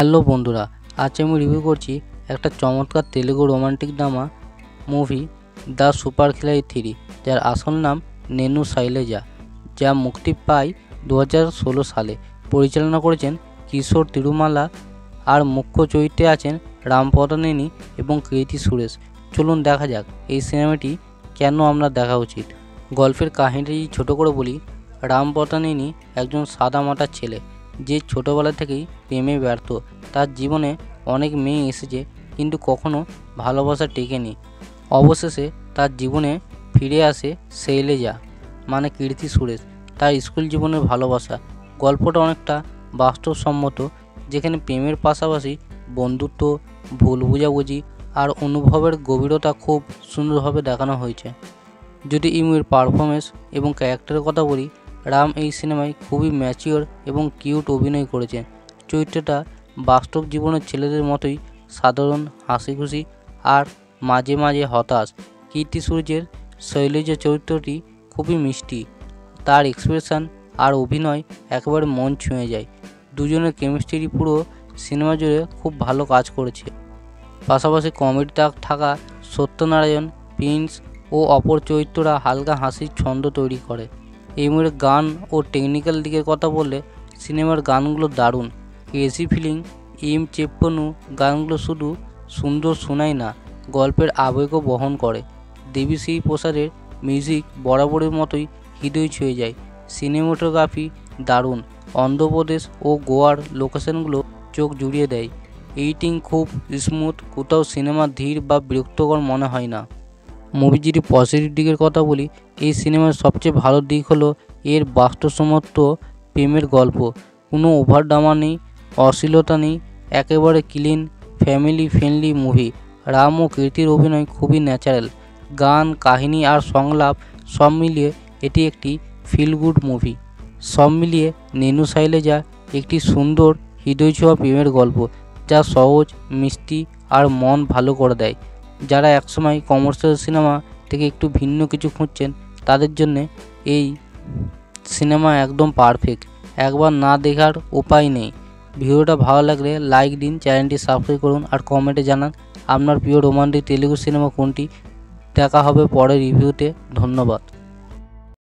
Hello বন্ধুরা, আজ আমি রিভিউ করছি একটা চমৎকার Telugu romantic drama movie the super Khiladi 3, যার আসল নাম নেনু শৈলেজা, যা মুক্তি পায় 2016 সালে। পরিচালনা করেছেন কিশোর তিরুমালা, আর মুখ্য চরিত্রে আছেন রাম পদনেনি এবং কীর্তি সুরেশ। চলুন দেখা যাক এই সিনেমাটি কেন আমরা দেখা উচিত। গল্পের কাহিনীটি ছোট করে বলি। রাম পদনেনি একজন সাদামাটা ছেলে যে ছোটবেলা থেকেই প্রেমে ব্যর্থ। তার জীবনে অনেক মেয়ে এসেছে, কিন্তু কখনো ভালোবাসা টেকেনি। অবশেষে তার জীবনে ফিরে আসে শৈলেজা, মানে কীর্তি সুরেশ, তার স্কুল জীবনের ভালোবাসা। গল্পটা অনেকটা বাস্তবসম্মত, যেখানে প্রেমের পাশাপাশি বন্ধুত্ব, ভুল বোঝাবুঝি আর অনুভবের গভীরতা খুব সুন্দরভাবে দেখানো হয়েছে। যদি ইমুর পারফরমেন্স এবং ক্যারেক্টারের কথা বলি, রাম এই সিনেমায় খুবই ম্যাচিওর এবং কিউট অভিনয় করেছেন। চরিত্রটা বাস্তব জীবনের ছেলেদের মতোই সাধারণ, হাসিখুশি আর মাঝে মাঝে হতাশ। কীর্তি সুরেশের শৈলেজা চরিত্রটি খুবই মিষ্টি, তার এক্সপ্রেশন আর অভিনয় একেবারে মন ছুঁয়ে যায়। দুজনের কেমিস্ট্রি পুরো সিনেমা জুড়ে খুব ভালো কাজ করেছে। পাশাপাশি কমেডি থাকা সত্যনারায়ণ, প্রিন্স ও অপর চরিত্ররা হালকা হাসির ছন্দ তৈরি করে। এই মুহূর্তে গান ও টেকনিক্যাল দিকের কথা বললে, সিনেমার গানগুলো দারুণ। ক্রেজি ফিলিং ইম চেপ্পনু গানগুলো শুধু সুন্দর শোনায় না, গল্পের আবেগও বহন করে। দেবী প্রসাদের মিউজিক বরাবরের মতোই হৃদয় ছুঁয়ে যায়। সিনেমাটোগ্রাফি দারুণ, অন্ধ্রপ্রদেশ ও গোয়ার লোকেশনগুলো চোখ জুড়িয়ে দেয়। এডিটিং খুব স্মুথ, কোথাও সিনেমা ধীর বা বিরক্তকর মনে হয় না। মুভি যদি পজিটিভ দিকের কথা বলি, এই সিনেমার সবচেয়ে ভালো দিক হলো এর বাস্তবসম্মত প্রেমের গল্প। কোনো ওভার ড্রামা নেই, অশ্লীলতা নেই, একেবারে clean family friendly movie. Ram ও কীর্তির অভিনয় খুবই ন্যাচারাল। গান, কাহিনী আর সংলাপ সব মিলিয়ে এটি একটি ফিল গুড মুভি। সব মিলিয়ে নেনু শৈলেজা একটি সুন্দর হৃদয় ছোঁয়া প্রেমের গল্প, যা সহজ, মিষ্টি আর মন ভালো করে দেয়। যারা একসময় কমার্শিয়াল সিনেমা থেকে একটু ভিন্ন কিছু খুঁজছেন, তাদের জন্য এই সিনেমা একদম পারফেক্ট। একবার না দেখার উপায় নেই। ভিডিওটা ভালো লাগলে লাইক দিন, চ্যানেলটি সাবস্ক্রাইব করুন আর কমেন্টে জানান আপনার প্রিয় রোমান্টিক তেলুগু সিনেমা কোনটি। দেখা হবে পরের রিভিউতে। ধন্যবাদ।